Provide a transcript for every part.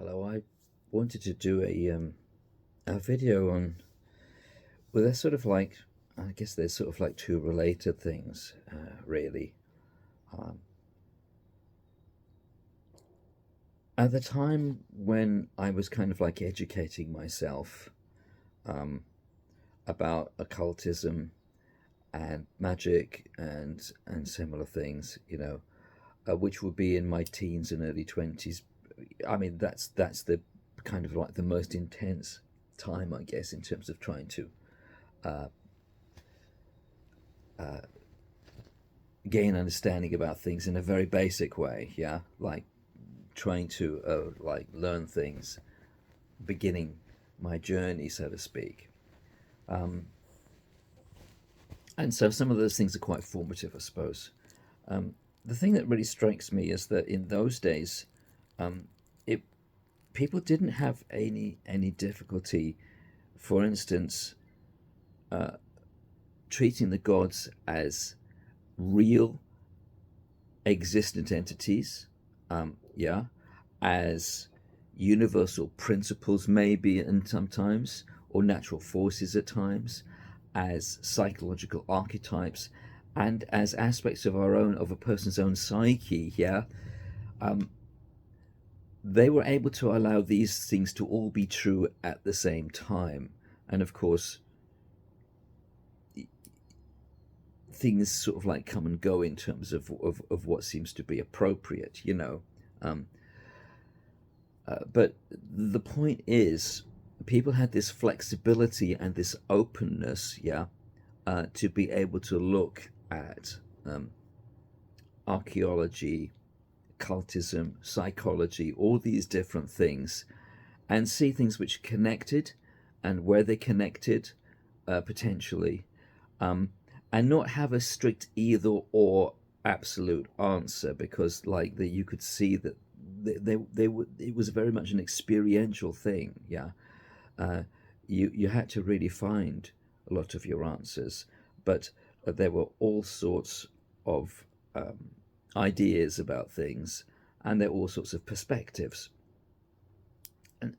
Hello, I wanted to do a video on well, they're sort of like I guess they're sort of like two related things, really. Um, at the time when I was kind of like educating myself um, about occultism and magic and similar things, which would be in my teens and early 20s. I mean, that's the kind of like the most intense time, I guess, in terms of trying to uh, uh, gain understanding about things in a very basic way. Yeah, like trying to like learn things, beginning my journey, so to speak. Um, and so some of those things are quite formative, I suppose. Um, the thing that really strikes me is that in those days, um, it people didn't have any difficulty, for instance, uh, treating the gods as real existent entities, yeah, as universal principles, maybe, and sometimes, or natural forces at times, as psychological archetypes, and as aspects of of a person's own psyche, yeah. Um, they were able to allow these things to all be true at the same time. And of course, things sort of like come and go in terms of what seems to be appropriate. Um, but the point is, people had this flexibility and this openness, yeah, to be able to look at um, archaeology, cultism, psychology, all these different things, and see things which connected and where they connected potentially, um, and not have a strict either or absolute answer because like you could see that they were it was very much an experiential thing. Yeah, uh, you had to really find a lot of your answers, but there were all sorts of ideas about things, and there were all sorts of perspectives. And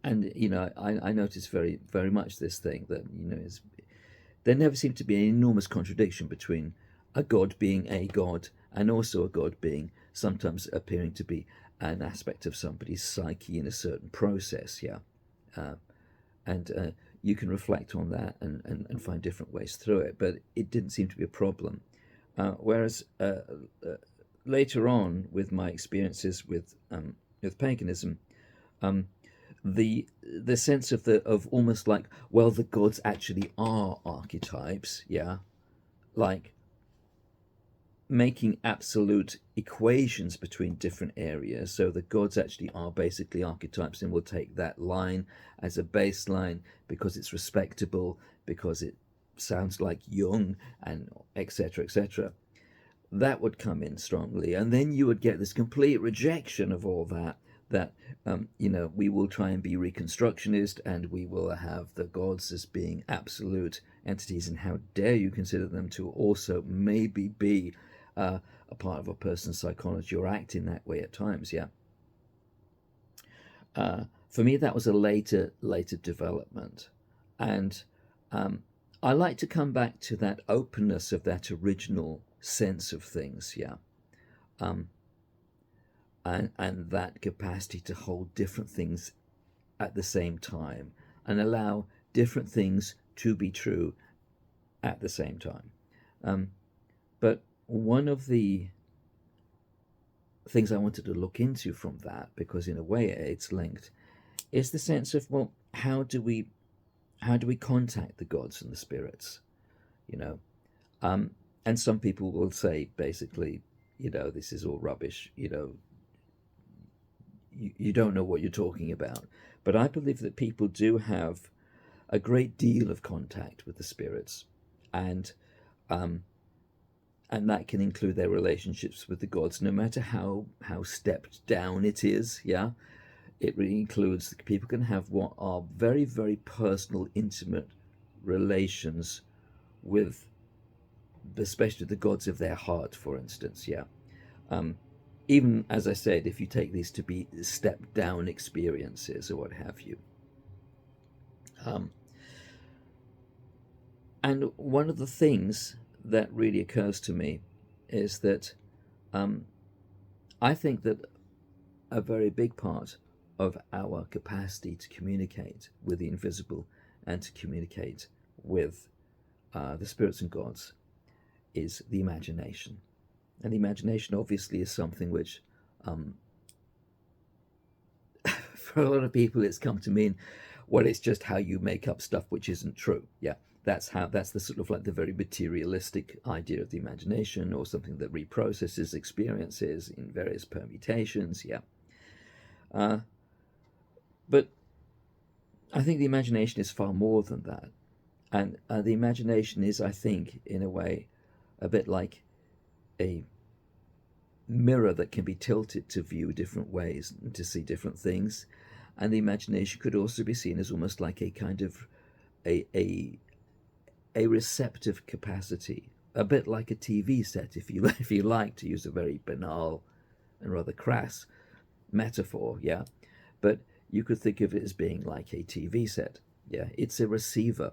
I noticed very much this thing that is there never seemed to be an enormous contradiction between a god being a god and also a god being sometimes appearing to be an aspect of somebody's psyche in a certain process. Yeah, uh, and you can reflect on that and find different ways through it, but it didn't seem to be a problem. Whereas uh, later on, with my experiences with paganism, um, the sense of almost like, well, the gods actually are archetypes, yeah, like making absolute equations between different areas. So the gods actually are basically archetypes, and we'll take that line as a baseline because it's respectable, because it sounds like Jung, and etc. etc. That would come in strongly, and then you would get this complete rejection of all that. That we will try and be reconstructionist, and we will have the gods as being absolute entities, and how dare you consider them to also maybe be uh, a part of a person's psychology or act in that way at times. Yeah, for me that was a later development, and um, I like to come back to that openness of that original sense of things. Yeah, um, and that capacity to hold different things at the same time and allow different things to be true at the same time. Um, but one of the things I wanted to look into from that, because in a way it's linked, is the sense of, well, how do we contact the gods and the spirits? You know, um, and some people will say basically, this is all rubbish. You don't know what you're talking about. But I believe that people do have a great deal of contact with the spirits, and um, and that can include their relationships with the gods, no matter how stepped down it is. Yeah, it really includes people can have what are very very personal, intimate relations with, especially the gods of their heart, for instance. Yeah, um, even as I said, if you take these to be step down experiences or what have you. Um, and one of the things that really occurs to me is that um, I think that a very big part of our capacity to communicate with the invisible and to communicate with the spirits and gods is the imagination. And the imagination obviously is something which, um, for a lot of people, it's come to mean, well, it's just how you make up stuff which isn't true. Yeah, that's the sort of like the very materialistic idea of the imagination, or something that reprocesses experiences in various permutations. Yeah, uh, but I think the imagination is far more than that. And the imagination is, I think, in a way, a bit like a mirror that can be tilted to view different ways and to see different things. And the imagination could also be seen as almost like a kind of a a, a receptive capacity, a bit like a TV set, if you if you like to use a very banal and rather crass metaphor. Yeah, but you could think of it as being like a TV set. Yeah, it's a receiver.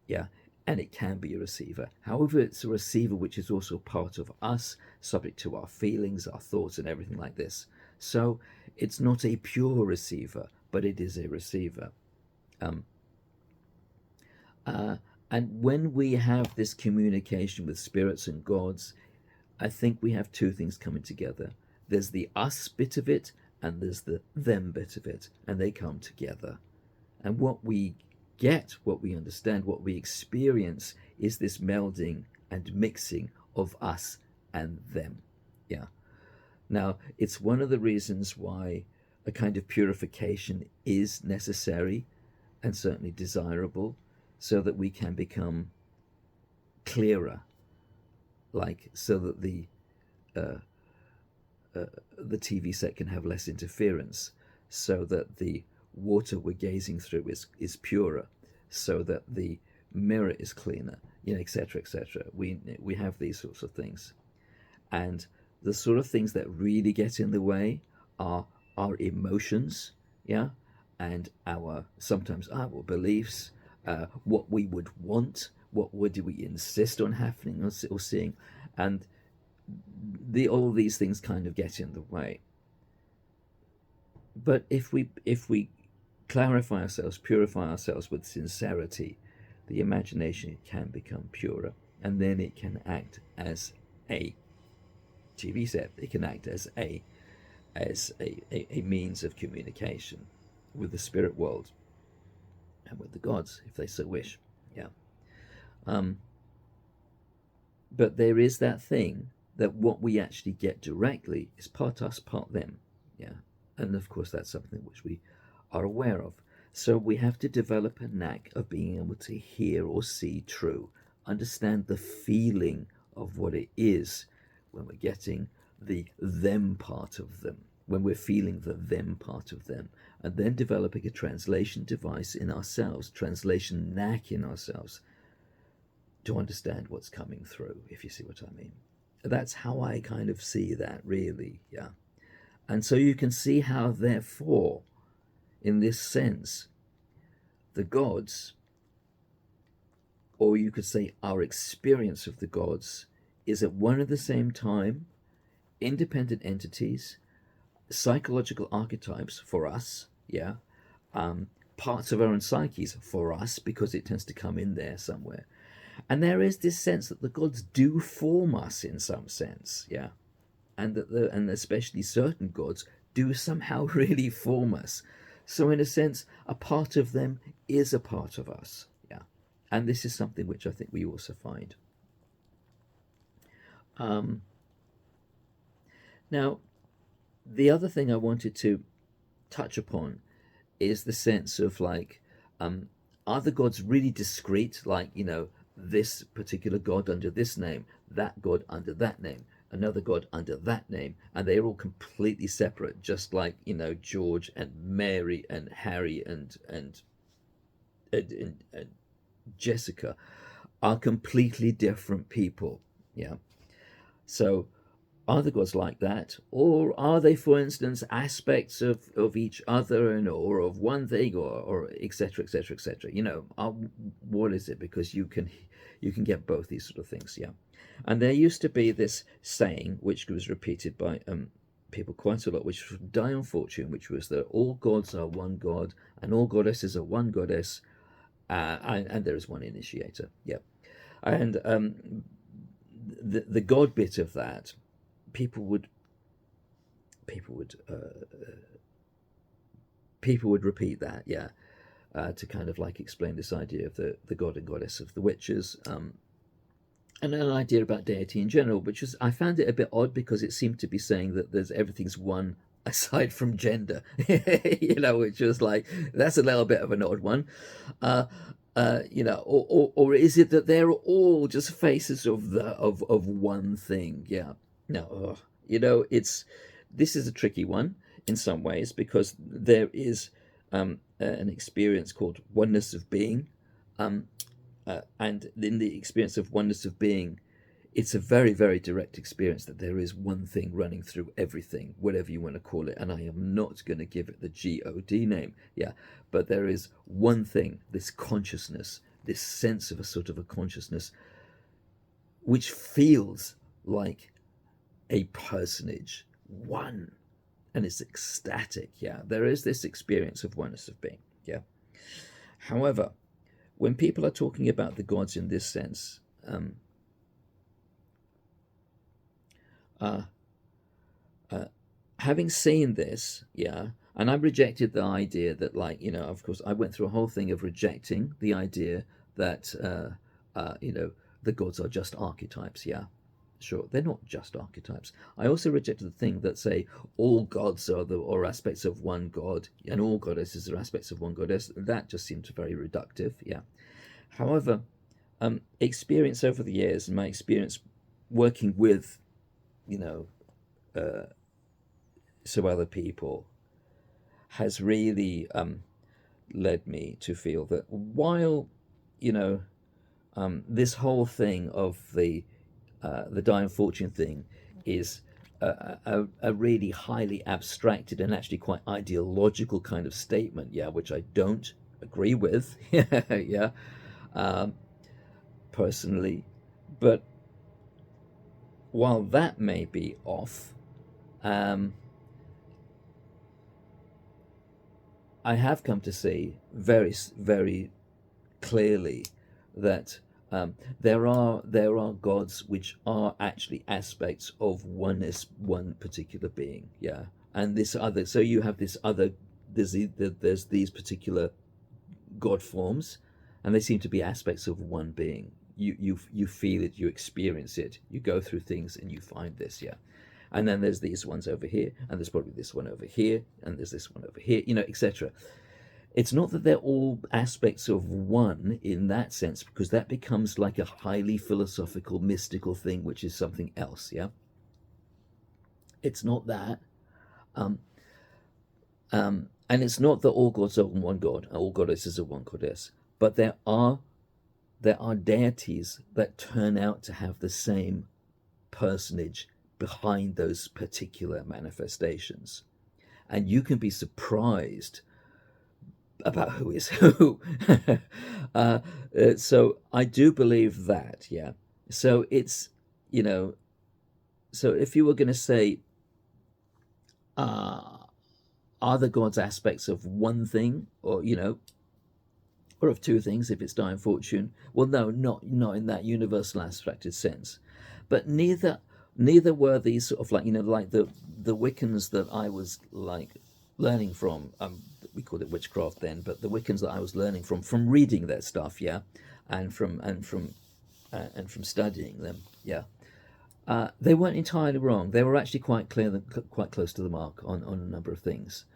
Yeah, and it can be a receiver. However, it's a receiver which is also part of us, subject to our feelings, our thoughts, and everything like this. So it's not a pure receiver, but it is a receiver. Um, uh, and when we have this communication with spirits and gods, I think we have two things coming together. There's the us bit of it, and there's the them bit of it, and they come together. And what we get, what we understand, what we experience is this melding and mixing of us and them. Yeah. Now, it's one of the reasons why a kind of purification is necessary and certainly desirable, so that we can become clearer, like so that uh, the TV set can have less interference, so that the water we're gazing through is purer, so that the mirror is cleaner, etc., etc. We have these sorts of things, and the sort of things that really get in the way are our emotions, yeah, and our sometimes our beliefs, what we would want, what would we insist on happening or seeing, and all these things kind of get in the way. But if we clarify ourselves, purify ourselves with sincerity, the imagination can become purer, and then it can act as a TV set. It can act as a means of communication with the spirit world and with the gods, if they so wish. Yeah. Um, but there is that thing that what we actually get directly is part us, part them. Yeah. And of course, that's something which we are aware of. So we have to develop a knack of being able to hear or see true, understand the feeling of what it is when we're getting the them part of them, when we're feeling the them part of them, and then developing a translation device in ourselves, translation knack in ourselves, to understand what's coming through, if you see what I mean. That's how I kind of see that, really. Yeah. And so you can see how, therefore, in this sense, the gods, or you could say our experience of the gods, is at one and the same time independent entities, psychological archetypes for us, yeah, parts of our own psyches for us, because it tends to come in there somewhere. And there is this sense that the gods do form us in some sense, yeah, and and especially certain gods do somehow really form us. So in a sense, a part of them is a part of us, yeah. And this is something which I think we also find. Um, Now, the other thing I wanted to touch upon is the sense of like, um, are the gods really discrete? Like, this particular god under this name, that god under that name, another god under that name, and they're all completely separate, just like George and Mary and Harry and Jessica are completely different people. Yeah. So Are the gods like that, or are they, for instance, aspects of each other, and or of one thing, or etc., etc., etc.? What is it? Because you can get both these sort of things, yeah. And there used to be this saying, which was repeated by people quite a lot, which was Dion Fortune, which was that all gods are one god, and all goddesses are one goddess, and there is one initiator, yeah. And the god bit of that, people would people would people would repeat that, yeah, to kind of like explain this idea of the god and goddess of the witches, and an idea about deity in general, which is, I found it a bit odd because it seemed to be saying that there's everything's one aside from gender, which was like, that's a little bit of an odd one. Or is it that they're all just faces of one thing? Yeah, no, it's this is a tricky one in some ways because there is an experience called oneness of being, and in the experience of oneness of being, it's a very, very direct experience that there is one thing running through everything, whatever you want to call it. And I am not going to give it the God name, yeah, but there is one thing, this consciousness, this sense of a sort of a consciousness, which feels like a personage, one, and it's ecstatic, yeah. There is this experience of oneness of being, yeah. However, when people are talking about the gods in this sense, having seen this, yeah, and I rejected the idea that, like, of course, I went through a whole thing of rejecting the idea that, the gods are just archetypes, yeah. Sure, they're not just archetypes. I also rejected the thing that say all gods are aspects of one god, and all goddesses are aspects of one goddess. That just seemed very reductive, yeah. However, experience over the years, and my experience working with, some other people, has really led me to feel that while, this whole thing of the Dying Fortune thing is a really highly abstracted and actually quite ideological kind of statement, yeah, which I don't agree with, yeah, personally. But while that may be off, um, I have come to see very, very clearly that there are gods which are actually aspects of oneness, one particular being, yeah. And this other, so you have this other, there's these particular god forms, and they seem to be aspects of one being. You feel it, you experience it, you go through things, and you find this, yeah. And then there's these ones over here, and there's probably this one over here, and there's this one over here, etc. It's not that they're all aspects of one in that sense, because that becomes like a highly philosophical, mystical thing, which is something else, yeah. It's not that. And it's not that all gods are one god, all goddesses are one goddess, but there are deities that turn out to have the same personage behind those particular manifestations, and you can be surprised about who is who. So I do believe that, yeah. So it's, so if you were going to say, are the gods aspects of one thing, or or of two things if it's Dying Fortune? Well, no, not in that universal abstracted sense. But neither were these sort of like, like the Wiccans that I was like learning from. We called it witchcraft then, but the Wiccans that I was learning from reading their stuff, yeah, and from studying them, yeah. They weren't entirely wrong. They were actually quite close to the mark on a number of things.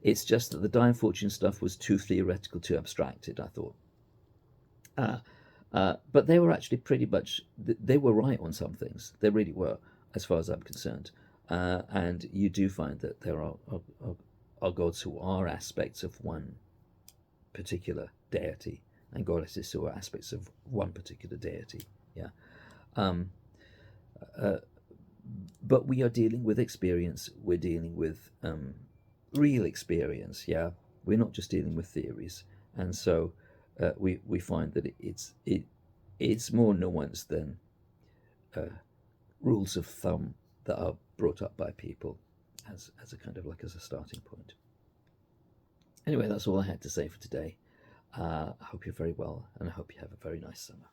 It's just that the Dying Fortune stuff was too theoretical, too abstracted, I thought. But they were actually pretty much, they were right on some things. They really were, as far as I'm concerned. And you do find that there are gods who are aspects of one particular deity, and goddesses who are aspects of one particular deity. Yeah. but we are dealing with experience. We're dealing with real experience. Yeah, we're not just dealing with theories, and so we find that it's more nuanced than rules of thumb that are brought up by people as a kind of like as a starting point. Anyway, that's all I had to say for today. I hope you're very well, and I hope you have a very nice summer.